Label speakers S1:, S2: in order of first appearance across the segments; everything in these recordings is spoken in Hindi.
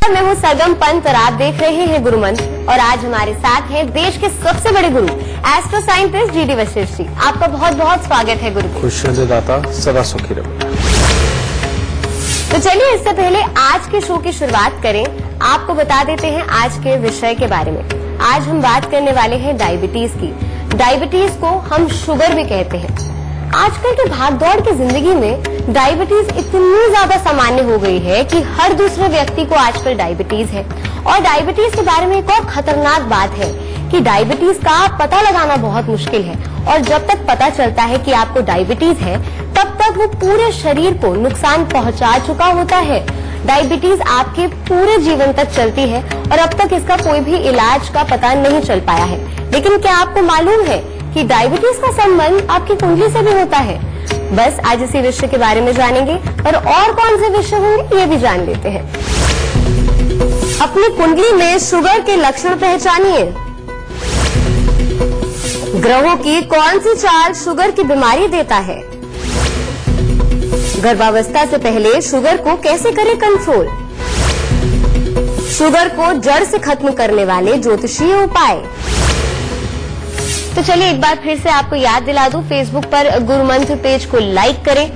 S1: मैं हूँ सरगम पंत और आप देख रहे हैं गुरु मंत्र। और आज हमारे साथ हैं देश के सबसे बड़े गुरु astro scientist GD. Vashishtha ji. आपका बहुत बहुत स्वागत है गुरु।
S2: खुशियों दाता सदा सुखी रहो।
S1: तो चलिए इससे पहले आज के शो की शुरुआत करें, आपको बता देते हैं आज के विषय के बारे में। आज हम बात करने वाले हैं डायबिटीज की। डायबिटीज को हम शुगर भी कहते हैं। आजकल के भागदौड़ की जिंदगी में डायबिटीज इतनी ज्यादा सामान्य हो गई है कि हर दूसरे व्यक्ति को आजकल डायबिटीज है। और डायबिटीज के बारे में एक और खतरनाक बात है कि डायबिटीज का पता लगाना बहुत मुश्किल है। और जब तक पता चलता है कि आपको डायबिटीज है, तब तक वो पूरे शरीर को नुकसान पहुंचा चुका होता है। डायबिटीज आपके पूरे जीवन तक चलती है और अब तक इसका कोई भी इलाज का पता नहीं चल पाया है। लेकिन क्या आपको मालूम है कि डायबिटीज का संबंध आपकी कुंडली से भी होता है? बस आज इसी विषय के बारे में जानेंगे, और कौन से विषय होंगे ये भी जान लेते हैं। अपनी कुंडली में शुगर के लक्षण पहचानिए। ग्रहों की कौन सी चाल शुगर की बीमारी देता है? गर्भावस्था से पहले शुगर को कैसे करें कंट्रोल? शुगर को जड़ से खत्म करने वाले ज्योतिषीय उपाय। तो चलिए एक बार फिर से आपको याद दिला दूं, फेसबुक पर गुरु मंत्र पेज को लाइक करें।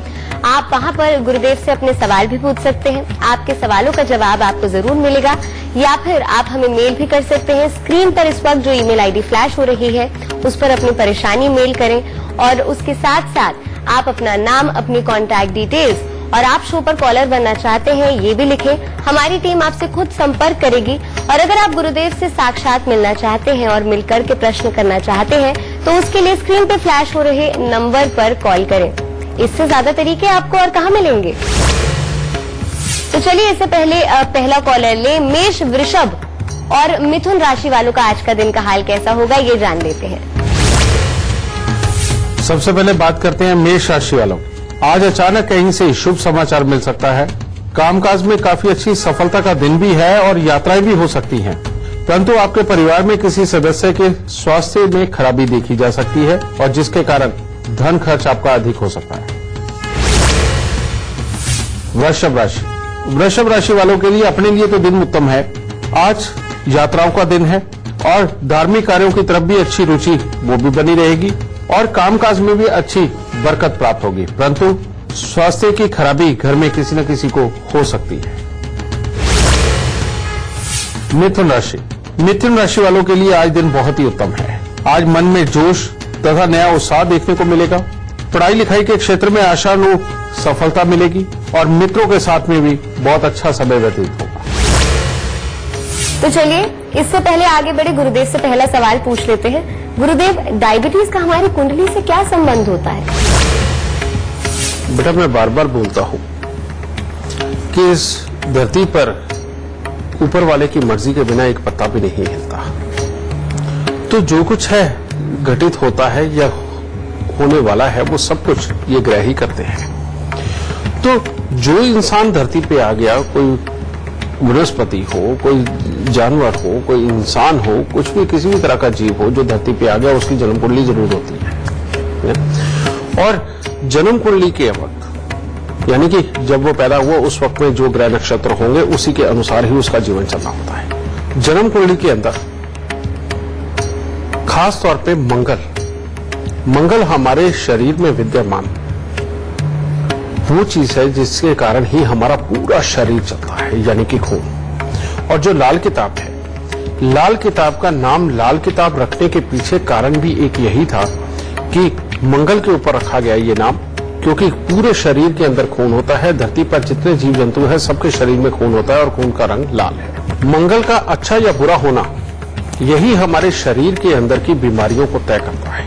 S1: आप वहां पर गुरुदेव से अपने सवाल भी पूछ सकते हैं। आपके सवालों का जवाब आपको जरूर मिलेगा, या फिर आप हमें मेल भी कर सकते हैं। स्क्रीन पर इस वक्त जो ईमेल आईडी फ्लैश हो रही है उस पर अपनी परेशानी मेल करें, और उसके साथ साथ आप अपना नाम, अपनी कॉन्टैक्ट डिटेल्स और आप शो पर कॉलर बनना चाहते हैं ये भी लिखें। हमारी टीम आपसे खुद संपर्क करेगी। और अगर आप गुरुदेव से साक्षात मिलना चाहते हैं और मिलकर के प्रश्न करना चाहते हैं तो उसके लिए स्क्रीन पे फ्लैश हो रहे नंबर पर कॉल करें। इससे ज्यादा तरीके आपको और कहाँ मिलेंगे। तो चलिए इससे पहले पहला कॉलर ले। मेष, वृषभ और मिथुन राशि वालों का आज का दिन का हाल कैसा होगा ये जान लेते हैं।
S2: सबसे पहले बात करते हैं मेष राशि वालों। आज अचानक कहीं से शुभ समाचार मिल सकता है। कामकाज में काफी अच्छी सफलता का दिन भी है और यात्राएं भी हो सकती हैं। परंतु आपके परिवार में किसी सदस्य के स्वास्थ्य में खराबी देखी जा सकती है और जिसके कारण धन खर्च आपका अधिक हो सकता है। वृषभ राशि। वृषभ राशि वालों के लिए अपने लिए तो दिन उत्तम है। आज यात्राओं का दिन है और धार्मिक कार्यों की तरफ भी अच्छी रुचि वो भी बनी रहेगी और कामकाज में भी अच्छी बरकत प्राप्त होगी। परंतु स्वास्थ्य की खराबी घर में किसी न किसी को हो सकती है। मिथुन राशि। मिथुन राशि वालों के लिए आज दिन बहुत ही उत्तम है। आज मन में जोश तथा नया उत्साह देखने को मिलेगा। पढ़ाई लिखाई के क्षेत्र में आशानुरूप सफलता मिलेगी और मित्रों के साथ में भी बहुत अच्छा समय व्यतीत होगा।
S1: तो चलिए इससे पहले आगे बढ़े, गुरुदेव से पहला सवाल पूछ लेते हैं। गुरुदेव, डायबिटीज का हमारी कुंडली से क्या संबंध होता है?
S2: बेटा, मैं बार बार बोलता हूं कि इस धरती पर ऊपर वाले की मर्जी के बिना एक पत्ता भी नहीं हिलता। तो जो कुछ है घटित होता है या होने वाला है वो सब कुछ ये ग्रह ही करते हैं। तो जो इंसान धरती पे आ गया, कोई वनस्पति हो, कोई जानवर हो, कोई इंसान हो, कुछ भी किसी भी तरह का जीव हो जो धरती पे आ गया, उसकी जन्म कुंडली जरूर होती है। और जन्म कुंडली के वक्त यानी कि जब वो पैदा हुआ उस वक्त में जो ग्रह नक्षत्र होंगे उसी के अनुसार ही उसका जीवन चलना होता है। जन्म कुंडली के अंदर खास तौर पे मंगल हमारे शरीर में विद्यमान वो चीज है जिसके कारण ही हमारा पूरा शरीर चलता है, यानी कि खून। और जो लाल किताब है, लाल किताब का नाम लाल किताब रखने के पीछे कारण भी एक यही था कि मंगल के ऊपर रखा गया ये नाम, क्योंकि पूरे शरीर के अंदर खून होता है। धरती पर जितने जीव जंतु हैं सबके शरीर में खून होता है और खून का रंग लाल है। मंगल का अच्छा या बुरा होना यही हमारे शरीर के अंदर की बीमारियों को तय करता है,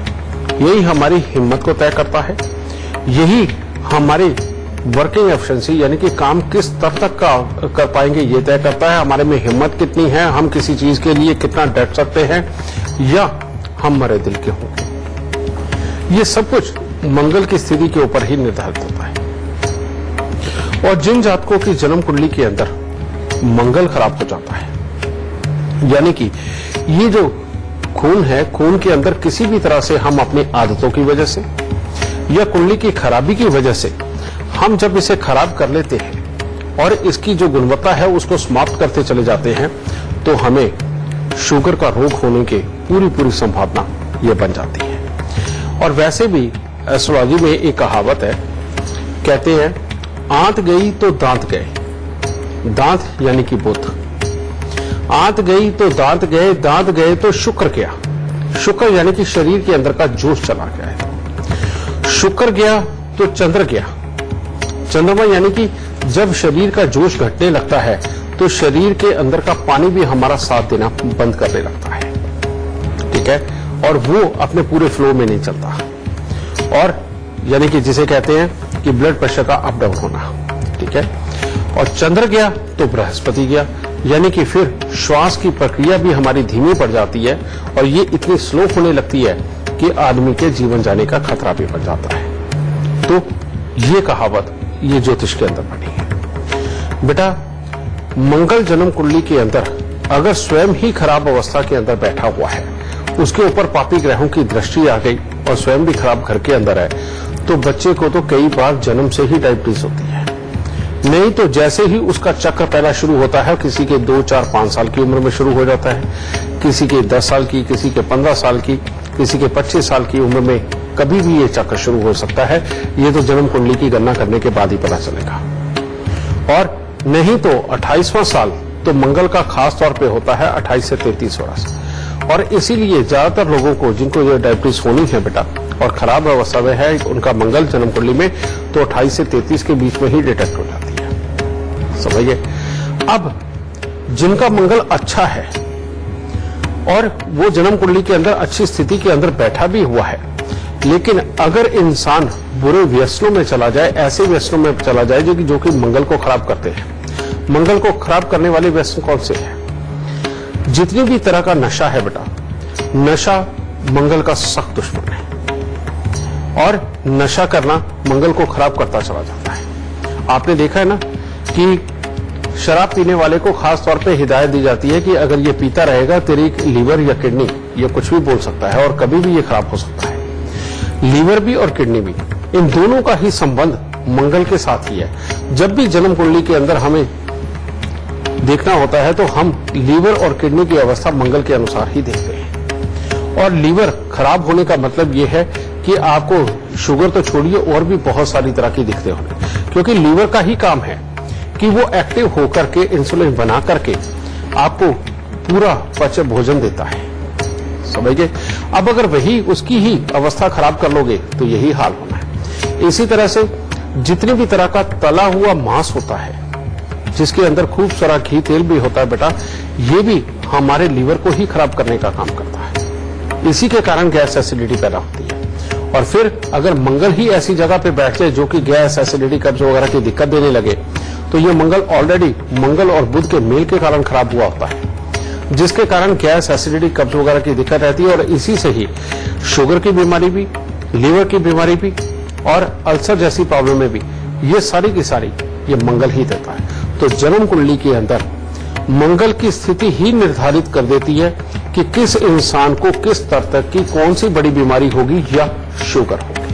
S2: यही हमारी हिम्मत को तय करता है, यही हमारी वर्किंग एफिशिएंसी यानी कि काम किस स्तर तक का कर पाएंगे ये तय करता है। हमारे में हिम्मत कितनी है, हम किसी चीज के लिए कितना डट सकते हैं या हम मरे दिल के होंगे। ये सब कुछ मंगल की स्थिति के ऊपर ही निर्धारित होता है। और जिन जातकों की जन्म कुंडली के अंदर मंगल खराब हो जाता है, यानी कि ये जो खून है, खून के अंदर किसी भी तरह से हम अपनी आदतों की वजह से या कुंडली की खराबी की वजह से हम जब इसे खराब कर लेते हैं और इसकी जो गुणवत्ता है उसको समाप्त करते चले जाते हैं, तो हमें शुगर का रोग होने की पूरी संभावना ये बन जाती है। और वैसे भी एस्ट्रोलॉजी में एक कहावत है, कहते हैं आंत गई तो दांत गए, दांत यानी कि बुध, आंत गई तो दांत गए, दांत गए तो शुक्र गया, शुक्र यानी कि शरीर के अंदर का जोश चला गया है, शुक्र गया तो चंद्र गया, चंद्रमा यानी कि जब शरीर का जोश घटने लगता है तो शरीर के अंदर का पानी भी हमारा साथ देना बंद करने लगता है, ठीक है, और वो अपने पूरे फ्लो में नहीं चलता, और यानी कि जिसे कहते हैं कि ब्लड प्रेशर का अप डाउन होना, ठीक है। और चंद्र गया तो बृहस्पति गया, यानी कि फिर श्वास की प्रक्रिया भी हमारी धीमी पड़ जाती है और ये इतनी स्लो होने लगती है कि आदमी के जीवन जाने का खतरा भी बढ़ जाता है। तो ये कहावत ये ज्योतिष के अंदर बनी है। बेटा, मंगल जन्म कुंडली के अंदर अगर स्वयं ही खराब अवस्था के अंदर बैठा हुआ है, उसके ऊपर पापी ग्रहों की दृष्टि आ गई और स्वयं भी खराब घर के अंदर है, तो बच्चे को तो कई बार जन्म से ही डायबिटीज होती है। नहीं तो जैसे ही उसका चक्र पहला शुरू होता है, किसी के 2, 4, 5 साल की उम्र में शुरू हो जाता है, किसी के 10 साल की, किसी के 15 साल की, किसी के 25 साल की उम्र में कभी भी ये चक्र शुरू हो सकता है। ये तो जन्म कुंडली की गणना करने के बाद ही पता चलेगा। और नहीं तो 28वां साल तो मंगल का खास तौर पे होता है 28 से 33 वर्ष, और इसीलिए ज्यादातर लोगों को जिनको ये डायबिटीज होनी है बेटा और खराब अवस्था में है, उनका मंगल जन्म कुंडली में तो 28 से 33 के बीच में ही डिटेक्ट हो जाती है, समझिए। अब जिनका मंगल अच्छा है और वो जन्म कुंडली के अंदर अच्छी स्थिति के अंदर बैठा भी हुआ है, लेकिन अगर इंसान बुरे व्यसनों में चला जाए, ऐसे व्यसनों में चला जाए जो कि मंगल को खराब करते हैं। मंगल को खराब करने वाले व्यसन कौन से हैं? जितनी भी तरह का नशा है बेटा, नशा मंगल का सख्त दुश्मन है, और नशा करना मंगल को खराब करता चला जाता है। आपने देखा है ना कि शराब पीने वाले को खास तौर पे हिदायत दी जाती है कि अगर ये पीता रहेगा तेरी लीवर या किडनी ये कुछ भी बोल सकता है और कभी भी ये खराब हो सकता है। लीवर भी और किडनी भी, इन दोनों का ही संबंध मंगल के साथ ही है। जब भी जन्म कुंडली के अंदर हमें देखना होता है तो हम लीवर और किडनी की अवस्था मंगल के अनुसार ही देखते हैं। और लीवर खराब होने का मतलब ये है कि आपको शुगर तो छोड़िए और भी बहुत सारी तरह की दिक्कतें होंगी, क्योंकि लीवर का ही काम है कि वो एक्टिव होकर के इंसुलिन बना करके आपको पूरा पच भोजन देता है, समझिए। अब अगर वही उसकी ही अवस्था खराब कर लोगे तो यही हाल होना है। इसी तरह से जितनी भी तरह का तला हुआ मांस होता है, जिसके अंदर खूब सारा घी तेल भी होता है बेटा, ये भी हमारे लीवर को ही खराब करने का काम करता है। इसी के कारण गैस एसिडिटी पैदा होती है। और फिर अगर मंगल ही ऐसी जगह पे बैठ जाए जो कि गैस एसिडिटी कब्ज वगैरह की दिक्कत देने लगे, तो ये मंगल ऑलरेडी मंगल और बुध के मेल के कारण खराब हुआ होता है, जिसके कारण गैस एसिडिटी कब्ज वगैरह की दिक्कत रहती है। और इसी से ही शुगर की बीमारी भी, लीवर की बीमारी भी और अल्सर जैसी प्रॉब्लम भी, ये सारी की सारी ये मंगल ही देता है। तो जन्म कुंडली के अंदर मंगल की स्थिति ही निर्धारित कर देती है कि किस इंसान को किस स्तर तक की कौन सी बड़ी बीमारी होगी या शुगर होगी।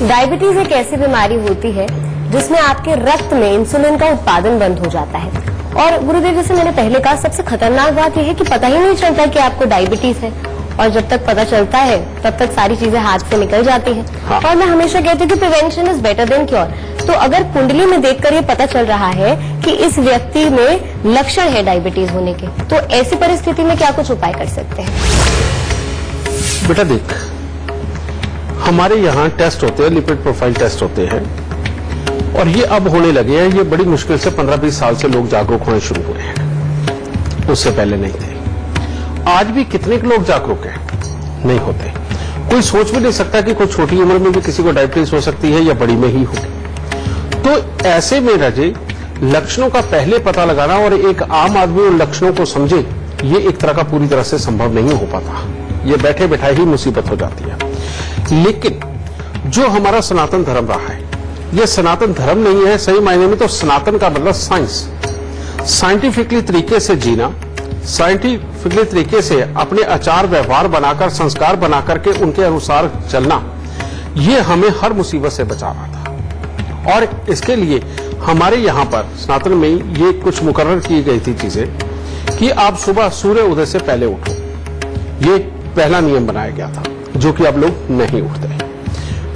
S1: डायबिटीज एक ऐसी बीमारी होती है जिसमें आपके रक्त में इंसुलिन का उत्पादन बंद हो जाता है। और गुरुदेव, जैसे मैंने पहले कहा, सबसे खतरनाक बात यह है कि पता ही नहीं चलता कि आपको डायबिटीज है, और जब तक पता चलता है तब तक सारी चीजें हाथ से निकल जाती हैं।
S2: हाँ।
S1: और मैं हमेशा कहती हूँ कि prevention is better than cure. तो अगर कुंडली में देखकर ये पता चल रहा है कि इस व्यक्ति में लक्षण है डायबिटीज होने के, तो ऐसी परिस्थिति में क्या कुछ उपाय कर सकते हैं?
S2: बेटा देख, हमारे यहाँ टेस्ट होते हैं, लिपिड प्रोफाइल टेस्ट होते हैं, और ये अब होने लगे हैं। ये बड़ी मुश्किल से 15-20 साल से लोग जागरूक होने शुरू हुए हैं, उससे पहले नहीं थे। आज भी कितने लोग जागरूक हैं? नहीं होते। कोई सोच भी नहीं सकता कि कोई छोटी उम्र में भी किसी को डायबिटीज हो सकती है या बड़ी में ही होगी। तो ऐसे में राजे, लक्षणों का पहले पता लगाना और एक आम आदमी उन लक्षणों को समझे, ये एक तरह का पूरी तरह से संभव नहीं हो पाता। ये बैठे बैठा ही मुसीबत हो जाती है। लेकिन जो हमारा सनातन धर्म रहा है, ये सनातन धर्म नहीं है सही मायने में, तो सनातन का मतलब साइंस, साइंटिफिकली तरीके से जीना, साइंटिफिकली तरीके से अपने आचार व्यवहार बनाकर, संस्कार बनाकर के उनके अनुसार चलना, ये हमें हर मुसीबत से बचा रहा था। और इसके लिए हमारे यहाँ पर सनातन में ये कुछ मुकर्रर की गई थी चीजें कि आप सुबह सूर्य उदय से पहले उठो। ये पहला नियम बनाया गया था, जो कि अब लोग नहीं उठते।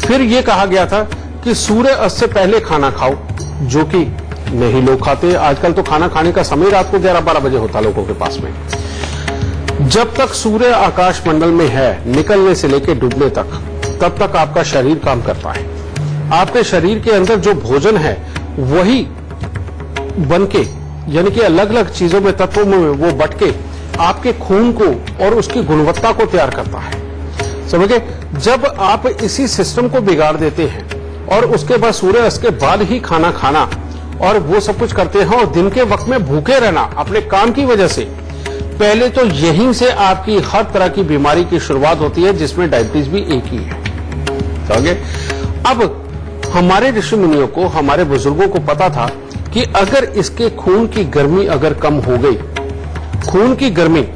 S2: फिर ये कहा गया था कि सूर्य अस्त से पहले खाना खाओ, जो कि नहीं लोग खाते। आजकल तो खाना खाने का समय रात को 11-12 बजे होता लोगों के पास में। जब तक सूर्य आकाश मंडल में है, निकलने से लेकर डूबने तक, तब तक आपका शरीर काम करता है। आपके शरीर के अंदर जो भोजन है वही बनके, यानी कि अलग अलग चीजों में, तत्वों में वो बटके आपके खून को और उसकी गुणवत्ता को तैयार करता है। समझे? जब आप इसी सिस्टम को बिगाड़ देते हैं और उसके बाद सूर्यास्त के बाद ही खाना खाना और वो सब कुछ करते हैं और दिन के वक्त में भूखे रहना अपने काम की वजह से, पहले तो यहीं से आपकी हर तरह की बीमारी की शुरुआत होती है, जिसमें डायबिटीज भी एक ही है। समझे? अब हमारे ऋषि मुनियों को, हमारे बुजुर्गों को पता था कि अगर इसके खून की गर्मी अगर कम हो गई, खून की गर्मी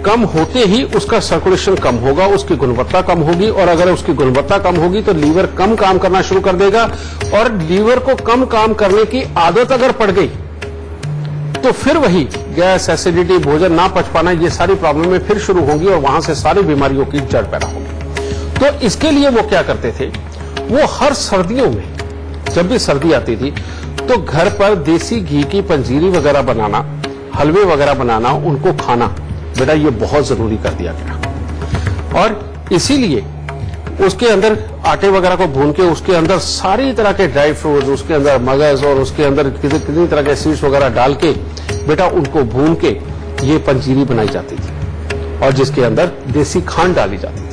S2: कम होते ही उसका सर्कुलेशन कम होगा, उसकी गुणवत्ता कम होगी, और अगर उसकी गुणवत्ता कम होगी तो लीवर कम काम करना शुरू कर देगा, और लीवर को कम काम करने की आदत अगर पड़ गई तो फिर वही गैस, एसिडिटी, भोजन ना पच पाना, ये सारी प्रॉब्लमें फिर शुरू होंगी और वहां से सारी बीमारियों की जड़ पैदा होगी। तो इसके लिए वो क्या करते थे, वो हर सर्दियों में, जब भी सर्दी आती थी, तो घर पर देसी घी की पंजीरी वगैरह बनाना, हलवे वगैरह बनाना, उनको खाना, बेटा ये बहुत जरूरी कर दिया गया। और इसीलिए उसके अंदर आटे वगैरह को भून के उसके अंदर सारी तरह के ड्राई फ्रूट्स, उसके अंदर मगज और उसके अंदर कितनी तरह के सीड्स वगैरह डाल के बेटा उनको भून के ये पंजीरी बनाई जाती थी, और जिसके अंदर देसी खांड डाली जाती थी।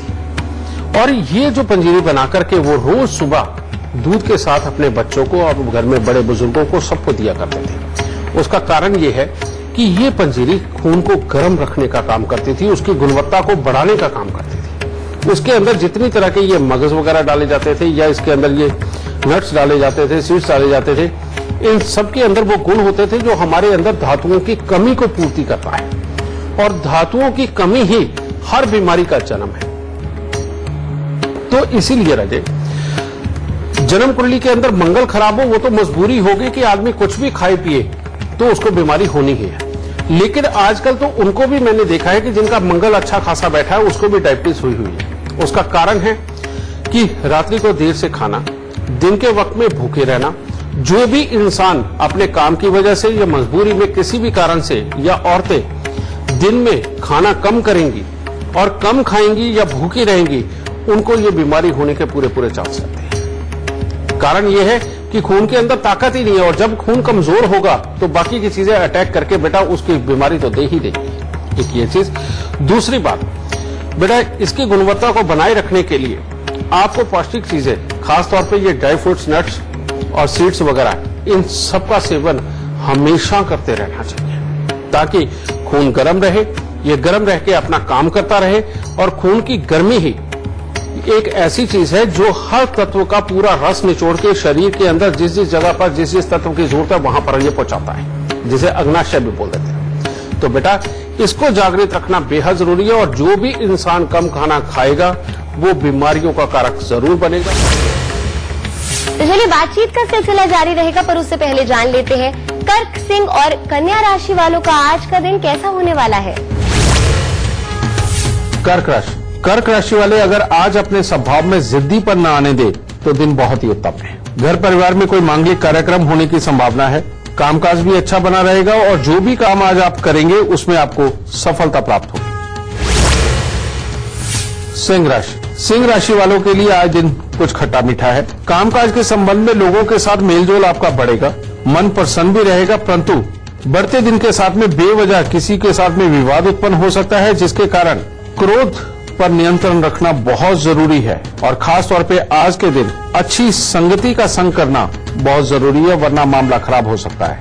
S2: और ये जो पंजीरी बना करके वो रोज सुबह दूध के साथ अपने बच्चों को और घर में बड़े बुजुर्गों को सबको दिया करते थे। उसका कारण ये है कि ये पंजीरी खून को गर्म रखने का काम करती थी, उसकी गुणवत्ता को बढ़ाने का काम करती थी। उसके अंदर जितनी तरह के ये मगज वगैरह डाले जाते थे, या इसके अंदर ये नट्स डाले जाते थे, सीड्स डाले जाते थे, इन सब के अंदर वो गुण होते थे जो हमारे अंदर धातुओं की कमी को पूर्ति करता है, और धातुओं की कमी ही हर बीमारी का जन्म है। तो इसीलिए राजे, जन्म कुंडली के अंदर मंगल खराब हो, वो तो मजबूरी होगी कि आदमी कुछ भी खाए पिए तो उसको बीमारी होनी ही है। लेकिन आजकल तो उनको भी मैंने देखा है कि जिनका मंगल अच्छा खासा बैठा है, उसको भी डायबिटीज हुई है। उसका कारण है कि रात्रि को देर से खाना, दिन के वक्त में भूखे रहना। जो भी इंसान अपने काम की वजह से या मजबूरी में किसी भी कारण से, या औरतें दिन में खाना कम करेंगी और कम खाएंगी या भूखी रहेंगी, उनको ये बीमारी होने के पूरे चांस रहते हैं। कारण ये है कि खून के अंदर ताकत ही नहीं है, और जब खून कमजोर होगा तो बाकी की चीजें अटैक करके बेटा उसकी बीमारी तो दे ही देगी। एक ये चीज। दूसरी बात बेटा, इसकी गुणवत्ता को बनाए रखने के लिए आपको पौष्टिक चीजें, खासतौर पे ये ड्राई फ्रूट्स, नट्स और सीड्स वगैरह, इन सबका सेवन हमेशा करते रहना चाहिए, ताकि खून गर्म रहे, ये गर्म रह के अपना काम करता रहे। और खून की गर्मी ही एक ऐसी चीज है जो हर तत्व का पूरा रस निचोड़ के शरीर के अंदर जिस जगह पर जिस तत्व की जरूरत है वहां पर ये पहुंचाता है, जिसे अग्नाशय भी बोल देते हैं। तो बेटा इसको जागृत रखना बेहद जरूरी है, और जो भी इंसान कम खाना खाएगा वो बीमारियों का कारक जरूर बनेगा।
S1: तो चलिए बातचीत का सिलसिला जारी रहेगा, पर उससे पहले जान लेते हैं कर्क, सिंह और कन्या राशि वालों का आज का दिन कैसा होने वाला है।
S2: कर्क राशि वाले अगर आज अपने स्वभाव में जिद्दीपन न आने दे तो दिन बहुत ही उत्तम है। घर परिवार में कोई मांगलिक कार्यक्रम होने की संभावना है। कामकाज भी अच्छा बना रहेगा, और जो भी काम आज आप करेंगे उसमें आपको सफलता प्राप्त होगी। सिंह राशि वालों के लिए आज दिन कुछ खट्टा मीठा है। कामकाज के संबंध में लोगों के साथ मेलजोल आपका बढ़ेगा, मन प्रसन्न भी रहेगा, परंतु बढ़ते दिन के साथ में बेवजह किसी के साथ में विवाद उत्पन्न हो सकता है, जिसके कारण क्रोध पर नियंत्रण रखना बहुत जरूरी है। और खास तौर पे आज के दिन अच्छी संगति का संग करना बहुत जरूरी है, वरना मामला खराब हो सकता है।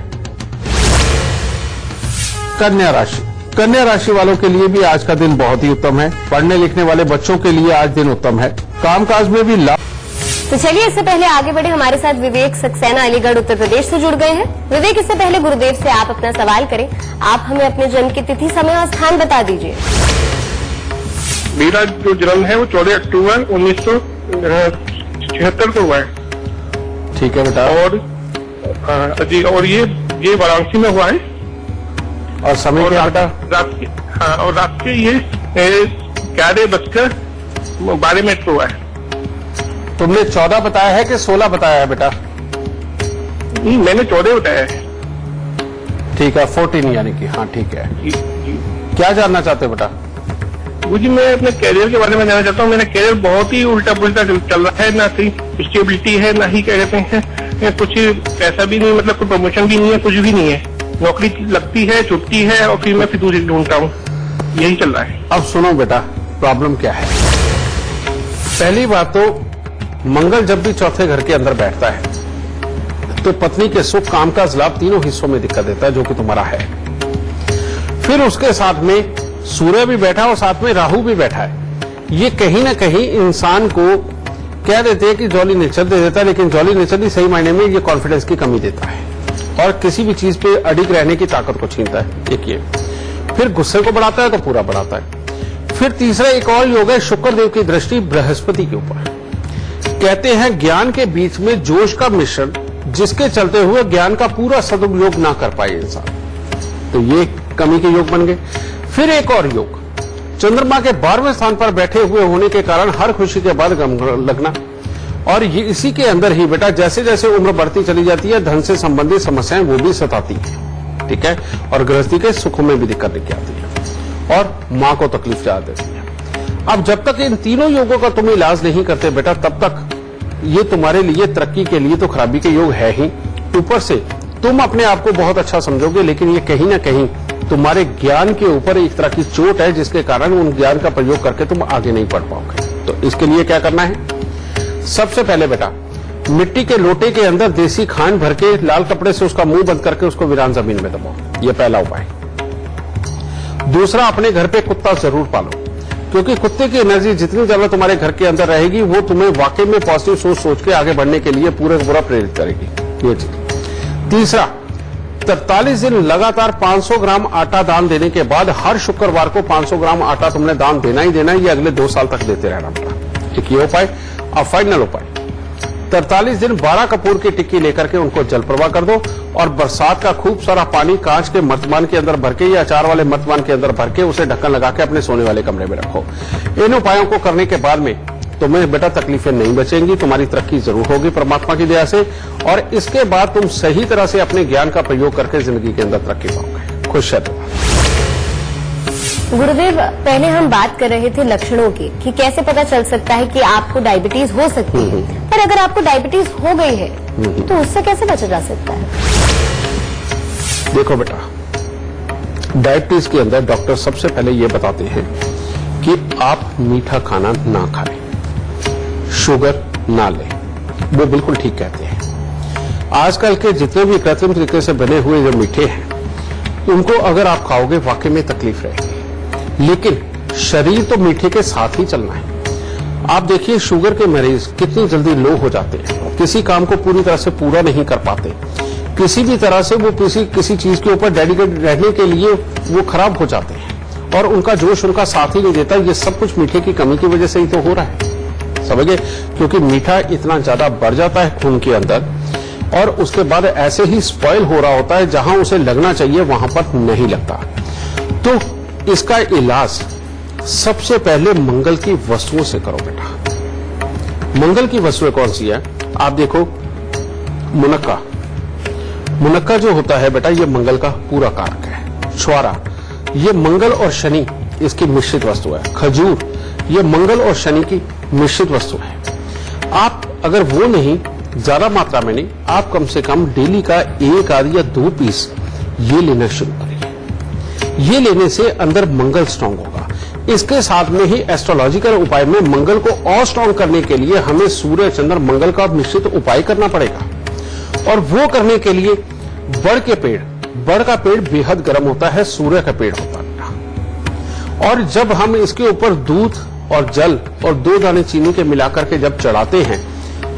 S2: कन्या राशि वालों के लिए भी आज का दिन बहुत ही उत्तम है। पढ़ने लिखने वाले बच्चों के लिए आज दिन उत्तम है। कामकाज में भी लाभ।
S1: तो चलिए इससे पहले आगे बढ़े, हमारे साथ विवेक सक्सेना अलीगढ़ उत्तर प्रदेश से जुड़ गए हैं। विवेक, इससे पहले गुरुदेव से आप अपना सवाल करें। आप हमें अपने जन्म की तिथि, समय और स्थान बता दीजिए।
S3: मेरा जो जन्म है वो 14 अक्टूबर 1976 को हुआ है।
S2: ठीक है बेटा।
S3: और जी, और ये वाराणसी में हुआ है।
S2: और समय क्या बेटा?
S3: रात के ये 11:12 हुआ है।
S2: तुमने 14 बताया है कि 16 बताया है बेटा?
S3: नहीं, मैंने 14 बताया है।
S2: ठीक है, 14 यानी कि हाँ ठीक है।
S3: जी जी।
S2: क्या जानना चाहते हो बेटा?
S3: जी, मैं अपने कैरियर के बारे में जानना चाहता हूँ। मेरा कैरियर बहुत ही उल्टा पुल्टा चल रहा है, ना कहीं स्टेबिलिटी है, ना ही क्या कहते हैं कुछ पैसा भी नहीं, मतलब कोई प्रमोशन भी नहीं है, कुछ भी नहीं है। नौकरी लगती है, छुट्टी है, और फिर मैं फिर दूसरी ढूंढता हूँ, यही चल रहा है।
S2: अब सुनो बेटा, प्रॉब्लम क्या है। पहली बात तो मंगल जब भी चौथे घर के अंदर बैठता है तो पत्नी के सुख, कामकाज, लाभ तीनों हिस्सों में दिक्कत देता है, जो कि तुम्हारा है। फिर उसके साथ में सूर्य भी बैठा और साथ में राहु भी बैठा है। ये कहीं ना कहीं इंसान को कह देते हैं कि जॉली नेचर दे देता है, लेकिन जॉली नेचर नहीं, सही मायने में ये कॉन्फिडेंस की कमी देता है और किसी भी चीज पे अडिग रहने की ताकत को छीनता है। एक ये, फिर गुस्से को बढ़ाता है तो पूरा बढ़ाता है। फिर तीसरा एक और योग है, शुक्र देव की दृष्टि बृहस्पति के ऊपर। कहते हैं ज्ञान के बीच में जोश का मिश्रण, जिसके चलते हुए ज्ञान का पूरा सदुपयोग ना कर पाए इंसान, तो ये कमी के योग बन गए। फिर एक और योग, चंद्रमा के 12वें स्थान पर बैठे हुए होने के कारण हर खुशी के बाद गम लगना, और ये इसी के अंदर ही बेटा जैसे जैसे उम्र बढ़ती चली जाती है, धन से संबंधित समस्याएं वो भी सताती है, ठीक है, और गृहस्थी के सुखों में भी दिक्कत लेके आती है और मां को तकलीफ ज्यादा देती है। अब जब तक इन तीनों योगों का तुम इलाज नहीं करते बेटा, तब तक ये तुम्हारे लिए तरक्की के लिए तो खराबी के योग है ही। ऊपर से तुम अपने आप को बहुत अच्छा समझोगे, लेकिन ये कहीं ना कहीं तुम्हारे ज्ञान के ऊपर एक तरह की चोट है, जिसके कारण उन ज्ञान का प्रयोग करके तुम आगे नहीं बढ़ पाओगे। तो इसके लिए क्या करना है? सबसे पहले बेटा मिट्टी के लोटे के अंदर देसी खांड भर के लाल कपड़े से उसका मुंह बंद करके उसको वीरान जमीन में दबाओ, ये पहला उपाय। दूसरा, अपने घर पे कुत्ता जरूर पालो, क्योंकि कुत्ते की एनर्जी जितनी ज्यादा तुम्हारे घर के अंदर रहेगी, वो तुम्हें वाकई में पॉजिटिव सोच के आगे बढ़ने के लिए पूरा प्रेरित करेगी। ये चीज। तीसरा, 43 दिन लगातार 500 ग्राम आटा दान देने के बाद हर शुक्रवार को 500 ग्राम आटा तुमने दान देना ही देना है, ये अगले 2 साल तक देते रहना पड़ा। एक ये उपाय। अब फाइनल उपाय, 43 दिन 12 कपूर की टिक्की लेकर के उनको जल प्रवाह कर दो, और बरसात का खूब सारा पानी कांच के मर्तमान के अंदर भर के या अचार वाले मर्तमान के अंदर भर के उसे ढक्कन लगा के अपने सोने वाले कमरे में रखो। इन उपायों को करने के बाद में तुम्हें बेटा तकलीफें नहीं बचेंगी, तुम्हारी तरक्की जरूर होगी परमात्मा की दया से, और इसके बाद तुम सही तरह से अपने ज्ञान का प्रयोग करके जिंदगी के अंदर तरक्की पाओगे। खुश रहते।
S1: गुरुदेव, पहले हम बात कर रहे थे लक्षणों की कि कैसे पता चल सकता है कि आपको डायबिटीज हो सकती है, पर अगर आपको डायबिटीज हो गई है तो उससे कैसे बचा जा सकता है?
S2: देखो बेटा, डायबिटीज के अंदर डॉक्टर सबसे पहले ये बताते हैं कि आप मीठा खाना ना खाएं, शुगर ना लें। वो बिल्कुल ठीक कहते हैं। आजकल के जितने भी कृत्रिम तरीके से बने हुए जो मीठे हैं, उनको अगर आप खाओगे वाकई में तकलीफ रहेगी, लेकिन शरीर तो मीठे के साथ ही चलना है। आप देखिए शुगर के मरीज कितनी जल्दी लो हो जाते हैं, किसी काम को पूरी तरह से पूरा नहीं कर पाते, किसी भी तरह से वो किसी चीज के ऊपर डेडिकेटेड रहने के लिए वो खराब हो जाते हैं और उनका जोश उनका साथ ही नहीं देता। ये सब कुछ मीठे की कमी की वजह से ही तो हो रहा है, समझे? क्योंकि मीठा इतना ज्यादा बढ़ जाता है खून के अंदर और उसके बाद ऐसे ही स्पॉइल हो रहा होता है, जहां उसे लगना चाहिए वहां पर नहीं लगता। तो इसका इलाज सबसे पहले मंगल की वस्तुओं से करो बेटा। मंगल की वस्तुएं कौन सी है? आप देखो, मुनक्का। मुनक्का जो होता है बेटा, ये मंगल का पूरा कारक है। छुआरा, ये मंगल और शनि इसकी मिश्रित वस्तु है। खजूर, ये मंगल और शनि की मिश्रित वस्तु है। आप अगर वो नहीं, ज्यादा मात्रा में नहीं, आप कम से कम डेली का 1 आदि या 2 पीस ये लेना शुरू करिए। ये लेने से अंदर मंगल स्ट्रांग होगा। इसके साथ में ही एस्ट्रोलॉजिकल उपाय में मंगल को और स्ट्रांग करने के लिए हमें सूर्य चंद्र मंगल का मिश्रित उपाय करना पड़ेगा, और वो करने के लिए बड़ के पेड़, बड़ का पेड़ बेहद गर्म होता है, सूर्य का पेड़ होता है, और जब हम इसके ऊपर दूध और जल और 2 दाने चीनी के मिलाकर के जब चढ़ाते हैं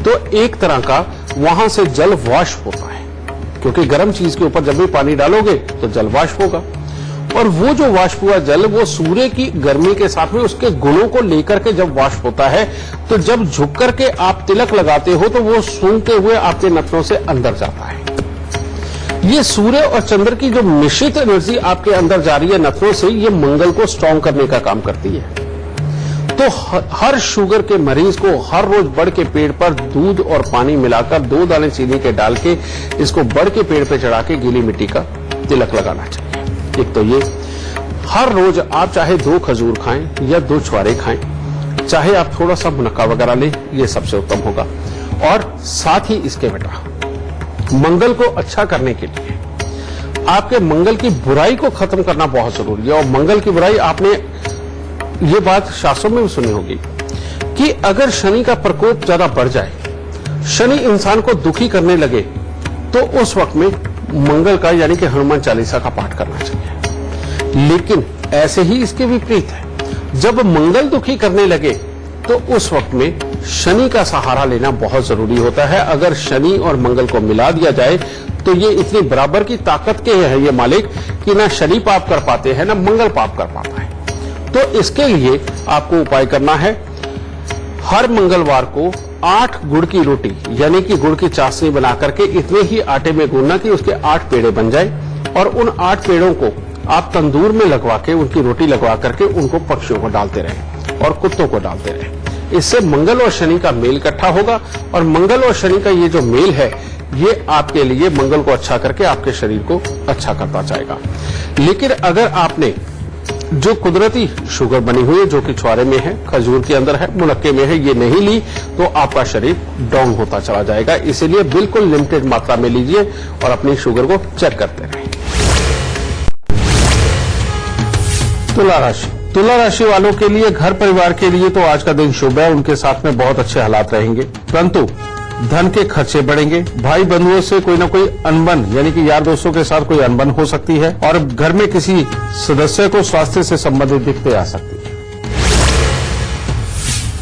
S2: तो एक तरह का वहां से जल वाष्प होता है, क्योंकि गर्म चीज के ऊपर जब भी पानी डालोगे तो जल वाष्प होगा, और वो जो वाष्प हुआ जल वो सूर्य की गर्मी के साथ में उसके गुणों को लेकर के जब वाष्प होता है, तो जब झुक करके आप तिलक लगाते हो तो वो सूंघते हुए आपके नथनों से अंदर जाता है। ये सूर्य और चंद्र की जो मिश्रित एनर्जी आपके अंदर जा रही है नथनों से, ये मंगल को स्ट्रांग करने का काम करती है। तो हर शुगर के मरीज को हर रोज बड़ के पेड़ पर दूध और पानी मिलाकर 2 दाने चीनी के डाल के इसको बड़ के पेड़ पे चढ़ा के गीली मिट्टी का तिलक लगाना चाहिए। एक तो ये, हर रोज आप चाहे 2 खजूर खाएं या 2 छुआरे खाएं, चाहे आप थोड़ा सा मुनक्का वगैरह लें, ये सबसे उत्तम होगा। और साथ ही इसके बेटा मंगल को अच्छा करने के लिए आपके मंगल की बुराई को खत्म करना बहुत जरूरी है। और मंगल की बुराई, आपने ये बात शास्त्रों में भी सुनी होगी कि अगर शनि का प्रकोप ज्यादा बढ़ जाए, शनि इंसान को दुखी करने लगे, तो उस वक्त में मंगल का यानी कि हनुमान चालीसा का पाठ करना चाहिए। लेकिन ऐसे ही इसके विपरीत है, जब मंगल दुखी करने लगे तो उस वक्त में शनि का सहारा लेना बहुत जरूरी होता है। अगर शनि और मंगल को मिला दिया जाए तो ये इतनी बराबर की ताकत के हैं ये मालिक कि ना शनि पाप कर पाते हैं ना मंगल पाप कर पाता है। तो इसके लिए आपको उपाय करना है, हर मंगलवार को 8 गुड़ की रोटी यानी कि गुड़ की चाशनी बना करके इतने ही आटे में गूंदना कि उसके 8 पेड़े बन जाए, और उन 8 पेड़ों को आप तंदूर में लगवा के उनकी रोटी लगवा करके उनको पक्षियों को डालते रहें और कुत्तों को डालते रहें। इससे मंगल और शनि का मेल इकट्ठा होगा, और मंगल और शनि का ये जो मेल है ये आपके लिए मंगल को अच्छा करके आपके शरीर को अच्छा करता जाएगा। लेकिन अगर आपने जो कुदरती शुगर बनी हुई है, जो कि छुआरे में है, खजूर के अंदर है, मुनक्के में है, ये नहीं ली तो आपका शरीर डाउन होता चला जाएगा। इसीलिए बिल्कुल लिमिटेड मात्रा में लीजिए और अपनी शुगर को चेक करते रहें। तुला राशि, तुला राशि वालों के लिए, घर परिवार के लिए तो आज का दिन शुभ है, उनके साथ में बहुत अच्छे हालात रहेंगे, परंतु धन के खर्चे बढ़ेंगे। भाई बंधुओं से कोई ना कोई अनबन यानी कि यार दोस्तों के साथ कोई अनबन हो सकती है, और घर में किसी सदस्य को स्वास्थ्य से संबंधित दिक्कतें आ सकती है।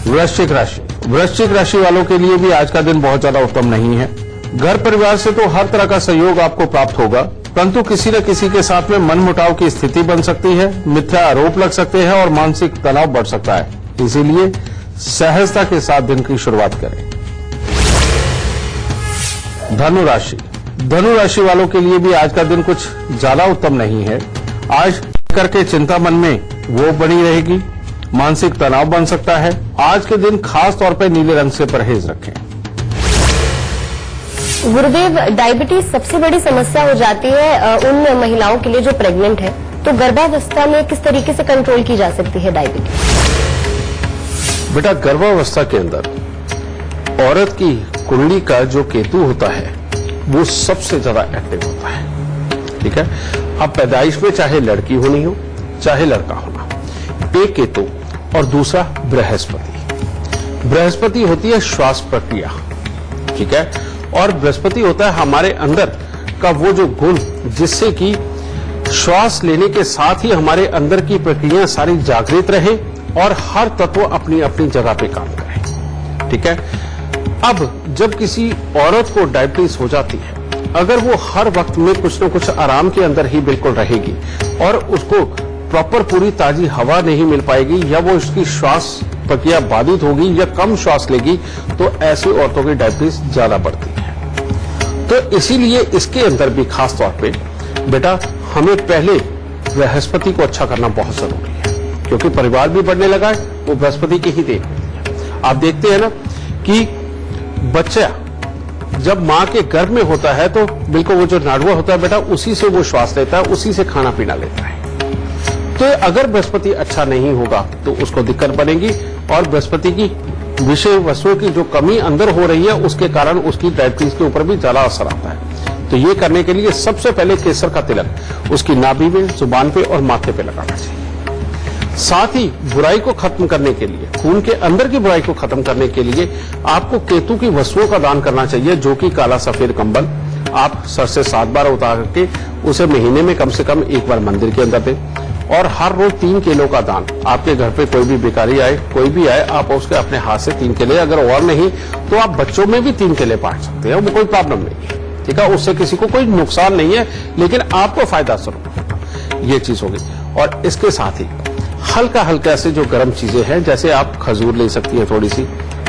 S2: वृश्चिक राशि, वृश्चिक राशि वालों के लिए भी आज का दिन बहुत ज्यादा उत्तम नहीं है। घर परिवार से तो हर तरह का सहयोग आपको प्राप्त होगा, परंतु किसी न किसी के साथ में मनमुटाव की स्थिति बन सकती है, मिथ्या आरोप लग सकते हैं और मानसिक तनाव बढ़ सकता है। इसीलिए सहजता के साथ दिन की शुरुआत करें। धनु राशि, धनु राशि वालों के लिए भी आज का दिन कुछ ज्यादा उत्तम नहीं है। आज करके चिंता मन में वो बनी रहेगी, मानसिक तनाव बन सकता है। आज के दिन खास तौर पर नीले रंग से परहेज रखें।
S1: गुरुदेव, डायबिटीज सबसे बड़ी समस्या हो जाती है उन महिलाओं के लिए जो प्रेग्नेंट है, तो गर्भावस्था में किस तरीके से कंट्रोल की जा सकती है डायबिटीज?
S2: बेटा, गर्भावस्था के अंदर औरत की कुंडली का जो केतु होता है वो सबसे ज्यादा एक्टिव होता है। ठीक है, अब पैदाइश में चाहे लड़की होनी हो चाहे लड़का होना, एक केतु और दूसरा बृहस्पति। बृहस्पति होती है श्वास प्रक्रिया, ठीक है, और बृहस्पति होता है हमारे अंदर का वो जो गुण जिससे कि श्वास लेने के साथ ही हमारे अंदर की प्रक्रिया सारी जागृत रहे और हर तत्व अपनी अपनी जगह पे काम करे। ठीक है, अब जब किसी औरत को डायबिटीज हो जाती है, अगर वो हर वक्त में कुछ न कुछ आराम के अंदर ही बिल्कुल रहेगी और उसको प्रॉपर पूरी ताजी हवा नहीं मिल पाएगी, या वो उसकी श्वास प्रक्रिया बाधित होगी या कम श्वास लेगी, तो ऐसी औरतों की डायबिटीज ज्यादा बढ़ती है। तो इसीलिए इसके अंदर भी खास तौर पे बेटा हमें पहले बृहस्पति को अच्छा करना बहुत जरूरी है, क्योंकि परिवार भी बढ़ने लगा है, वो बृहस्पति की ही देन है। आप देखते हैं ना कि बच्चा जब मां के गर्भ में होता है तो बिल्कुल वो जो नाड़ुआ होता है बेटा, उसी से वो श्वास लेता है, उसी से खाना पीना लेता है। तो अगर बृहस्पति अच्छा नहीं होगा तो उसको दिक्कत बनेगी, और बृहस्पति की विषय वस्तुओं की जो कमी अंदर हो रही है उसके कारण उसकी डायबिटीज के ऊपर भी ज्यादा असर आता है। तो ये करने के लिए सबसे पहले केसर का तिलक उसकी नाभि में, जुबान पे और माथे पे लगाना चाहिए। साथ ही बुराई को खत्म करने के लिए, खून के अंदर की बुराई को खत्म करने के लिए आपको केतु की वस्तुओं का दान करना चाहिए, जो कि काला सफेद कंबल आप सर से 7 बार उतार करके उसे महीने में कम से कम 1 बार मंदिर के अंदर दें। और हर रोज 3 केलों का दान, आपके घर पे कोई भी भिखारी आए, कोई भी आए, आप उसके अपने हाथ से 3 केले, अगर और नहीं तो आप बच्चों में भी 3 केले बांट सकते हैं, वो कोई प्रॉब्लम नहीं है। ठीक है, उससे किसी को कोई नुकसान नहीं है, लेकिन आपको फायदा जरूर होगा। ये चीज होगी। और इसके साथ ही हल्का हल्का से जो गर्म चीजें हैं, जैसे आप खजूर ले सकती हैं, थोड़ी सी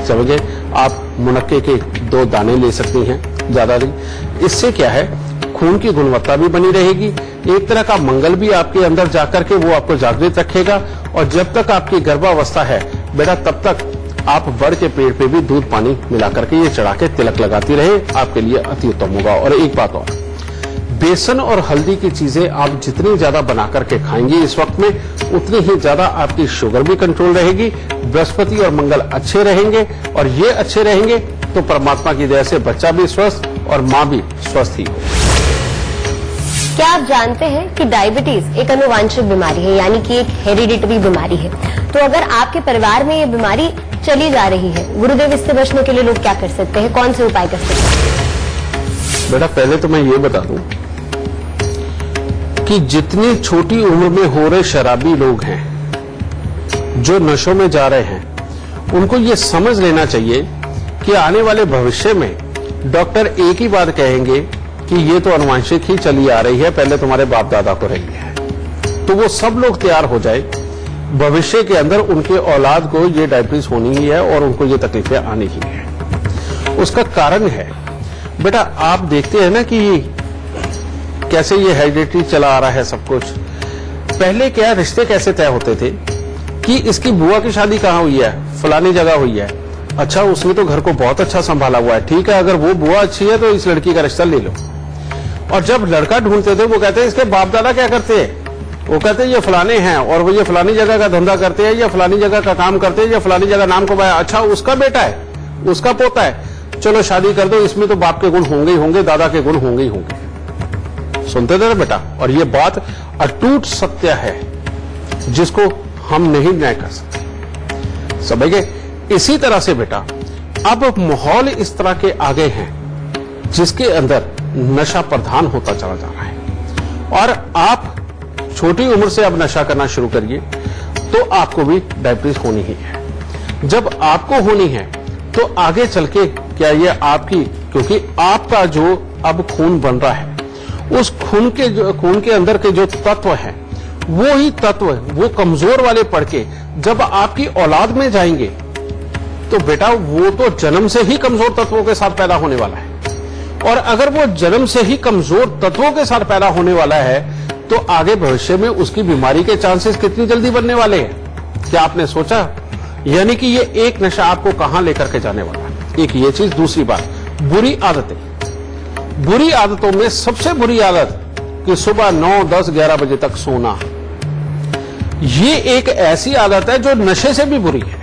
S2: समझे, आप मुनक्के के 2 दाने ले सकती हैं, ज्यादा नहीं। इससे क्या है खून की गुणवत्ता भी बनी रहेगी, एक तरह का मंगल भी आपके अंदर जाकर के वो आपको जागृत रखेगा। और जब तक आपकी गर्भावस्था है बेटा, तब तक आप बड़ के पेड़ पे भी दूध पानी मिला करके ये चढ़ा के तिलक लगाती रहे, आपके लिए अति उत्तम होगा। और एक बात और, बेसन और हल्दी की चीजें आप जितनी ज्यादा बना करके खाएंगी इस वक्त में, उतनी ही ज्यादा आपकी शुगर भी कंट्रोल रहेगी। बृहस्पति और मंगल अच्छे रहेंगे, और ये अच्छे रहेंगे तो परमात्मा की दया से बच्चा भी स्वस्थ और मां भी स्वस्थ ही हो।
S1: क्या आप जानते हैं कि डायबिटीज एक आनुवांशिक बीमारी है, यानी कि एक हेरिडिटरी बीमारी है। तो अगर आपके परिवार में ये बीमारी चली जा रही है, गुरुदेव, इससे बचने के लिए लोग क्या कर सकते हैं, कौन से उपाय कर सकते हैं?
S2: बेटा पहले तो मैं ये बता दूं कि जितनी छोटी उम्र में हो रहे शराबी लोग हैं, जो नशों में जा रहे हैं, उनको ये समझ लेना चाहिए कि आने वाले भविष्य में डॉक्टर एक ही बात कहेंगे कि ये तो आनुवांशिक ही चली आ रही है, पहले तुम्हारे बाप दादा को रही है। तो वो सब लोग तैयार हो जाए, भविष्य के अंदर उनके औलाद को ये डायबिटीज होनी ही है और उनको ये तकलीफें आनी ही है। उसका कारण है बेटा, आप देखते हैं ना कि कैसे ये हेरिडिटरी चला आ रहा है सब कुछ। पहले क्या रिश्ते कैसे तय होते थे कि इसकी बुआ की शादी कहाँ हुई है, फलानी जगह हुई है, अच्छा उसने तो घर को बहुत अच्छा संभाला हुआ है, ठीक है, अगर वो बुआ अच्छी है तो इस लड़की का रिश्ता ले लो। और जब लड़का ढूंढते थे वो कहते हैं इसके बाप दादा क्या करते हैं, वो कहते हैं ये फलाने हैं और वो ये फलानी जगह का धंधा करते हैं, या फलानी जगह का काम करते हैं, या फलानी जगह नाम को पाया, अच्छा उसका बेटा है, उसका पोता है, चलो शादी कर दो, इसमें तो बाप के गुण होंगे ही होंगे, दादा के गुण होंगे ही होंगे। सुनते थे ना बेटा, और ये बात अटूट सत्य है जिसको हम नहीं न्याय कर सकते, समझ गए। इसी तरह से बेटा अब माहौल इस तरह के आगे हैं जिसके अंदर नशा प्रधान होता चला जा रहा है, और आप छोटी उम्र से अब नशा करना शुरू करिए तो आपको भी डायबिटीज होनी ही है। जब आपको होनी है तो आगे चल के क्या ये आपकी, क्योंकि आपका जो अब खून बन रहा है, उस खून के अंदर के जो तत्व हैं, वो ही तत्व वो कमजोर वाले पड़ के जब आपकी औलाद में जाएंगे तो बेटा वो तो जन्म से ही कमजोर तत्वों के साथ पैदा होने वाला है। और अगर वो जन्म से ही कमजोर तत्वों के साथ पैदा होने वाला है तो आगे भविष्य में उसकी बीमारी के चांसेस कितनी जल्दी बनने वाले हैं, क्या आपने सोचा? यानी कि ये एक नशा आपको कहां लेकर के जाने वाला है, एक ये चीज। दूसरी बात, बुरी आदतें। बुरी आदतों में सबसे बुरी आदत कि सुबह 9, 10, 11 बजे तक सोना, ये एक ऐसी आदत है जो नशे से भी बुरी है।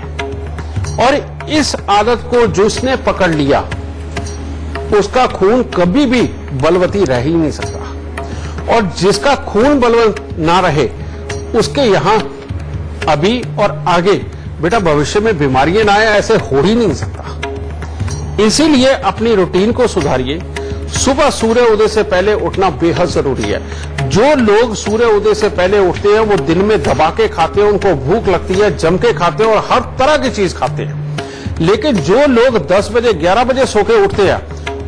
S2: और इस आदत को जिसने पकड़ लिया उसका खून कभी भी बलवती रह ही नहीं सकता, और जिसका खून बलवंत ना रहे उसके यहां अभी और आगे बेटा भविष्य में बीमारियां ना आए, ऐसे हो ही नहीं सकता। इसीलिए अपनी रूटीन को सुधारिए। सुबह सूर्य उदय से पहले उठना बेहद जरूरी है। जो लोग सूर्य उदय से पहले उठते हैं वो दिन में दबा के खाते हैं, उनको भूख लगती है, जम के खाते हैं और हर तरह की चीज खाते हैं। लेकिन जो लोग 10 बजे 11 बजे सो के उठते हैं,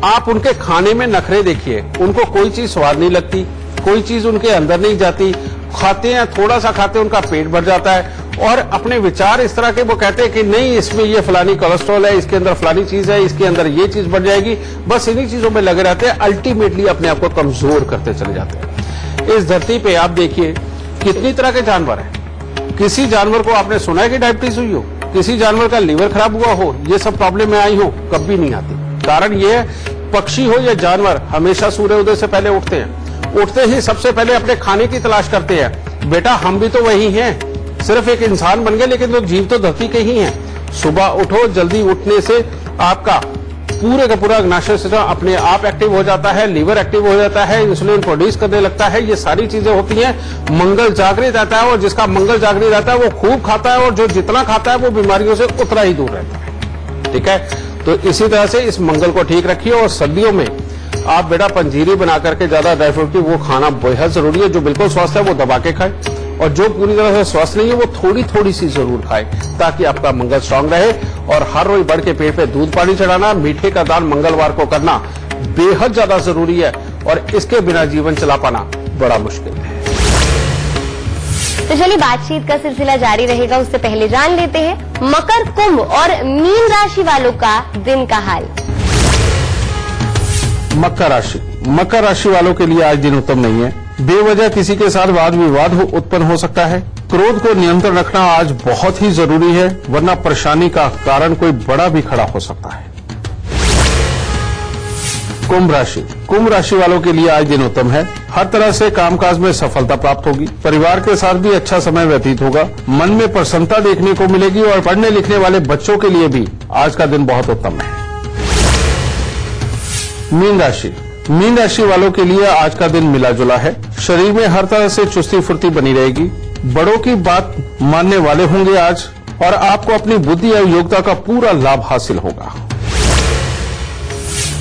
S2: आप उनके खाने में नखरे देखिए, उनको कोई चीज स्वाद नहीं लगती, कोई चीज उनके अंदर नहीं जाती, खाते हैं थोड़ा सा खाते हैं उनका पेट भर जाता है, और अपने विचार इस तरह के वो कहते हैं कि नहीं इसमें ये फलानी कोलेस्ट्रॉल है, इसके अंदर फलानी चीज है, इसके अंदर ये चीज बढ़ जाएगी, बस इन्हीं चीजों में लगे रहते हैं, अल्टीमेटली अपने आप को कमजोर करते चले जाते हैं। इस धरती पे आप देखिए कितनी तरह के जानवर हैं। किसी जानवर को आपने सुना है कि डायबिटीज हुई हो, किसी जानवर का लीवर खराब हुआ हो, ये सब प्रॉब्लम में आई हो, कभी नहीं आती। कारण ये है पक्षी हो या जानवर हमेशा सूर्य उदय से पहले उठते हैं, उठते ही सबसे पहले अपने खाने की तलाश करते हैं। बेटा हम भी तो वही हैं, सिर्फ एक इंसान बन गए लेकिन तो जीव तो धरती के ही हैं। सुबह उठो, जल्दी उठने से आपका पूरे का पूरा अग्नाशय सिस्टम अपने आप एक्टिव हो जाता है, लीवर एक्टिव हो जाता है, इंसुलिन प्रोड्यूस करने लगता है, ये सारी चीजें होती हैं। मंगल जागृत रहता है, और जिसका मंगल जागृत रहता है वो खूब खाता है, और जो जितना खाता है वो बीमारियों से उतना ही दूर रहता है। ठीक है, तो इसी तरह से इस मंगल को ठीक रखिए। और सर्दियों में आप बेटा पंजीरी बना करके ज्यादा ड्राई फ्रूट की वो खाना बेहद जरूरी है। जो बिल्कुल स्वस्थ है वो दबा के खाए, और जो पूरी तरह से स्वस्थ नहीं है वो थोड़ी थोड़ी सी जरूर खाए, ताकि आपका मंगल स्ट्रांग रहे। और हर रोज बढ़ के पेड़ पे दूध पानी चढ़ाना, मीठे का दान मंगलवार को करना बेहद ज्यादा जरूरी है, और इसके बिना जीवन चला पाना बड़ा मुश्किल है।
S1: तो चलिए बातचीत का सिलसिला जारी रहेगा, उससे पहले जान लेते हैं मकर, कुंभ और मीन राशि वालों का दिन का हाल।
S2: मकर राशि वालों के लिए आज दिन उत्तम नहीं है। बेवजह किसी के साथ वाद विवाद उत्पन्न हो सकता है। क्रोध को नियंत्रण रखना आज बहुत ही जरूरी है, वरना परेशानी का कारण कोई बड़ा भी खड़ा हो सकता है। कुंभ राशि वालों के लिए आज दिन उत्तम है। हर तरह से कामकाज में सफलता प्राप्त होगी। परिवार के साथ भी अच्छा समय व्यतीत होगा। मन में प्रसन्नता देखने को मिलेगी और पढ़ने लिखने वाले बच्चों के लिए भी आज का दिन बहुत उत्तम है। मीन राशि वालों के लिए आज का दिन मिला जुला है। शरीर में हर तरह से चुस्ती फुर्ती बनी रहेगी। बड़ों की बात मानने वाले होंगे आज, और आपको अपनी बुद्धि और योग्यता का पूरा लाभ हासिल होगा।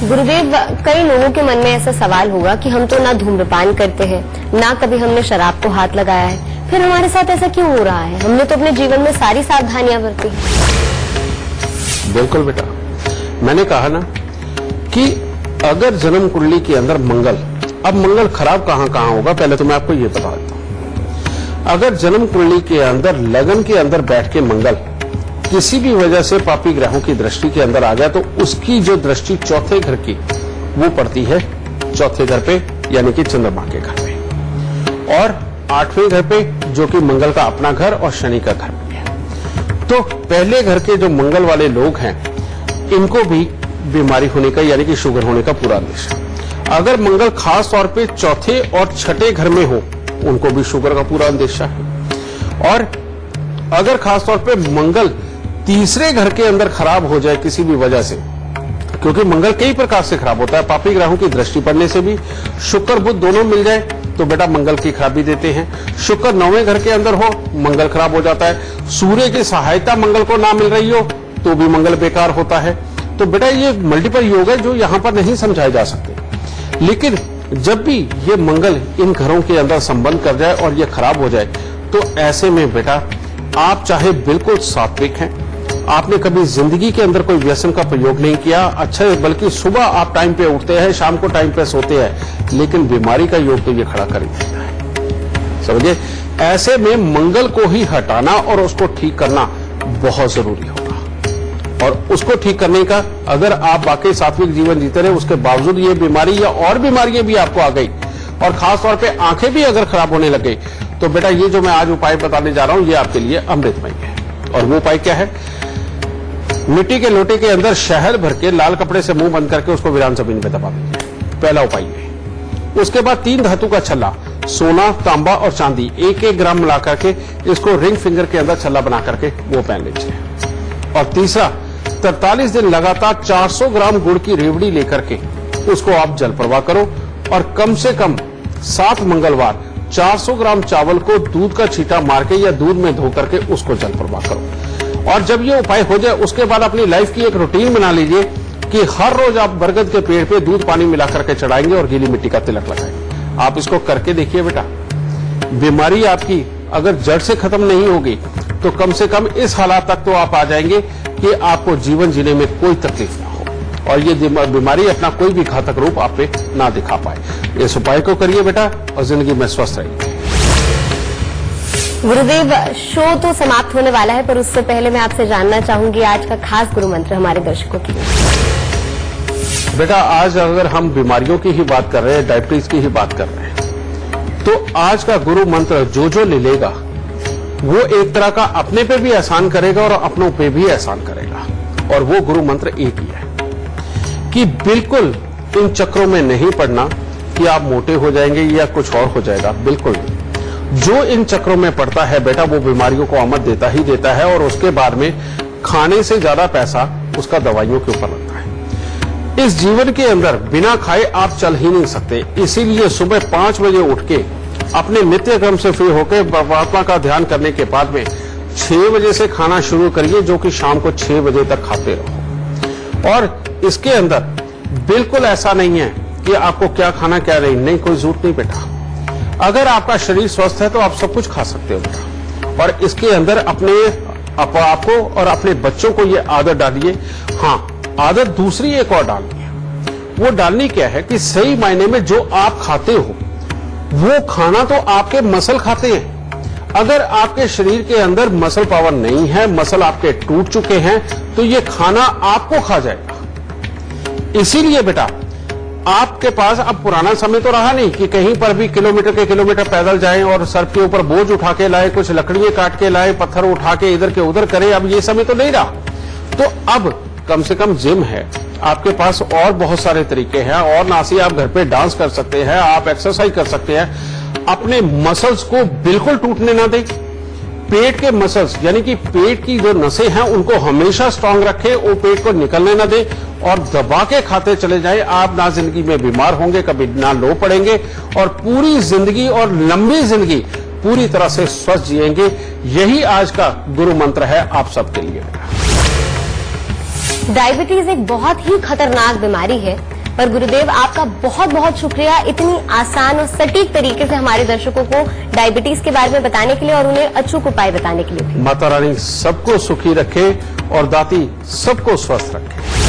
S1: गुरुदेव, कई लोगों के मन में ऐसा सवाल होगा कि हम तो ना धूम्रपान करते हैं, ना कभी हमने शराब को हाथ लगाया है, फिर हमारे साथ ऐसा क्यों हो रहा है? हमने तो अपने जीवन में सारी सावधानियां बरती।
S2: बिल्कुल बेटा, मैंने कहा ना कि अगर जन्म कुंडली के अंदर मंगल, अब मंगल खराब कहां कहां होगा पहले तो मैं आपको ये बता देता हूं। अगर जन्म कुंडली के अंदर लगन के अंदर बैठ के मंगल किसी भी वजह से पापी ग्रहों की दृष्टि के अंदर आ गया तो उसकी जो दृष्टि चौथे घर की वो पड़ती है चौथे घर पे, यानी कि चंद्रमा के घर पे, और 8वें घर पे जो कि मंगल का अपना घर और शनि का घर भी है। तो पहले घर के जो मंगल वाले लोग हैं इनको भी बीमारी होने का, यानी कि शुगर होने का पूरा अंदेशा। अगर मंगल खास तौर पे चौथे और छठे घर में हो उनको भी शुगर का पूरा अंदेशा है। और अगर खास तौर पे मंगल तीसरे घर के अंदर खराब हो जाए किसी भी वजह से, क्योंकि मंगल कई प्रकार से खराब होता है, पापी ग्रहों की दृष्टि पड़ने से भी, शुक्र बुध दोनों मिल जाए तो बेटा मंगल की खराबी देते हैं। शुक्र 9वें घर के अंदर हो मंगल खराब हो जाता है। सूर्य की सहायता मंगल को ना मिल रही हो तो भी मंगल बेकार होता है। तो बेटा ये मल्टीपल योग है जो यहां पर नहीं समझाए जा सकते। लेकिन जब भी ये मंगल इन घरों के अंदर संबंध कर जाए और ये खराब हो जाए तो ऐसे में बेटा आप चाहे बिल्कुल सात्विक हैं, आपने कभी जिंदगी के अंदर कोई व्यसन का प्रयोग नहीं किया, अच्छा बल्कि सुबह आप टाइम पे उठते हैं, शाम को टाइम पे सोते हैं, लेकिन बीमारी का योग तो ये खड़ा कर ही देता है। समझिए, ऐसे में मंगल को ही हटाना और उसको ठीक करना बहुत जरूरी होगा। और उसको ठीक करने का अगर आप वाकई सात्विक जीवन जीते रहे, उसके बावजूद ये बीमारी या और बीमारियां भी आपको आ गई और खासतौर पे आंखें भी अगर खराब होने लग गई, तो बेटा ये जो मैं आज उपाय बताने जा रहा हूं ये आपके लिए अमृतमय है। और वो उपाय क्या है? मिट्टी के लोटे के अंदर शहद भर के लाल कपड़े से मुंह बंद करके उसको वीरान जमीन पे दबा दीजिए, पहला उपाय ये। उसके बाद 3 धातु का छल्ला, सोना, तांबा और चांदी 1-1 ग्राम मिला करके इसको रिंग फिंगर के अंदर छल्ला बना करके वो पहन लीजिए। और तीसरा, 43 दिन लगातार 400 ग्राम गुड़ की रेवड़ी लेकर के उसको आप जल प्रवाह करो और कम से कम 7 मंगलवार 400 ग्राम चावल को दूध का छींटा मार के या दूध में धो करके उसको जल प्रवाह करो। और जब ये उपाय हो जाए उसके बाद अपनी लाइफ की एक रूटीन बना लीजिए कि हर रोज आप बरगद के पेड़ पे दूध पानी मिला करके चढ़ाएंगे और गीली मिट्टी का तिलक लगाएंगे। आप इसको करके देखिए बेटा, बीमारी आपकी अगर जड़ से खत्म नहीं होगी तो कम से कम इस हालात तक तो आप आ जाएंगे कि आपको जीवन जीने में कोई तकलीफ ना हो और ये बीमारी अपना कोई भी घातक रूप आप पे ना दिखा पाए। इस उपाय को करिए बेटा और जिंदगी में स्वस्थ रहिए।
S1: गुरुदेव, शो तो समाप्त होने वाला है, पर उससे पहले मैं आपसे जानना चाहूंगी आज का खास गुरु मंत्र हमारे दर्शकों के लिए।
S2: बेटा आज अगर हम बीमारियों की ही बात कर रहे हैं, डायबिटीज की ही बात कर रहे हैं, तो आज का गुरु मंत्र जो ले लेगा वो एक तरह का अपने पे भी एहसान करेगा और अपनों पे भी एहसान करेगा। और वो गुरु मंत्र एक ही है कि बिल्कुल इन चक्रों में नहीं पड़ना कि आप मोटे हो जाएंगे या कुछ और हो जाएगा, बिल्कुल नहीं। जो इन चक्रों में पड़ता है बेटा वो बीमारियों को आमद देता ही देता है और उसके बाद में खाने से ज्यादा पैसा उसका दवाइयों के ऊपर लगता है। इस जीवन के अंदर बिना खाए आप चल ही नहीं सकते, इसीलिए सुबह 5 बजे उठ के अपने नित्य क्रम से फ्री होकर परमात्मा का ध्यान करने के बाद में 6 बजे से खाना शुरू करिए, जो कि शाम को 6 बजे तक खाते रहो। और इसके अंदर बिल्कुल ऐसा नहीं है कि आपको क्या खाना क्या नहीं, कोई झूठ नहीं बेटा। अगर आपका शरीर स्वस्थ है तो आप सब कुछ खा सकते हो बेटा। और इसके अंदर अपने आपको और अपने बच्चों को ये आदत डालिए। हाँ, आदत दूसरी एक और डालनी है। वो डालनी क्या है कि सही मायने में जो आप खाते हो वो खाना तो आपके मसल खाते हैं। अगर आपके शरीर के अंदर मसल पावर नहीं है, मसल आपके टूट चुके हैं, तो ये खाना आपको खा जाएगा। इसीलिए बेटा आपके पास अब पुराना समय तो रहा नहीं कि कहीं पर भी किलोमीटर के किलोमीटर पैदल जाएं और सर के ऊपर बोझ उठा के लाए, कुछ लकड़ियां काट के लाए, पत्थर उठा के इधर के उधर करें। अब ये समय तो नहीं रहा। तो अब कम से कम जिम है आपके पास, और बहुत सारे तरीके हैं, और नासी आप घर पे डांस कर सकते हैं, आप एक्सरसाइज कर सकते हैं। अपने मसल्स को बिल्कुल टूटने ना दें। पेट के मसल्स यानी कि पेट की जो नसें हैं उनको हमेशा स्ट्रांग रखें, वो पेट को निकलने ना दें और दबा के खाते चले जाएं। आप ना जिंदगी में बीमार होंगे, कभी ना लो पड़ेंगे और पूरी जिंदगी और लंबी जिंदगी पूरी तरह से स्वस्थ जिएंगे। यही आज का गुरु मंत्र है आप सबके लिए।
S1: डायबिटीज एक बहुत ही खतरनाक बीमारी है, पर गुरुदेव आपका बहुत बहुत शुक्रिया इतनी आसान और सटीक तरीके से हमारे दर्शकों को डायबिटीज के बारे में बताने के लिए और उन्हें अचूक उपाय बताने के लिए।
S2: माता रानी सबको सुखी रखे और दाती सबको स्वस्थ रखे।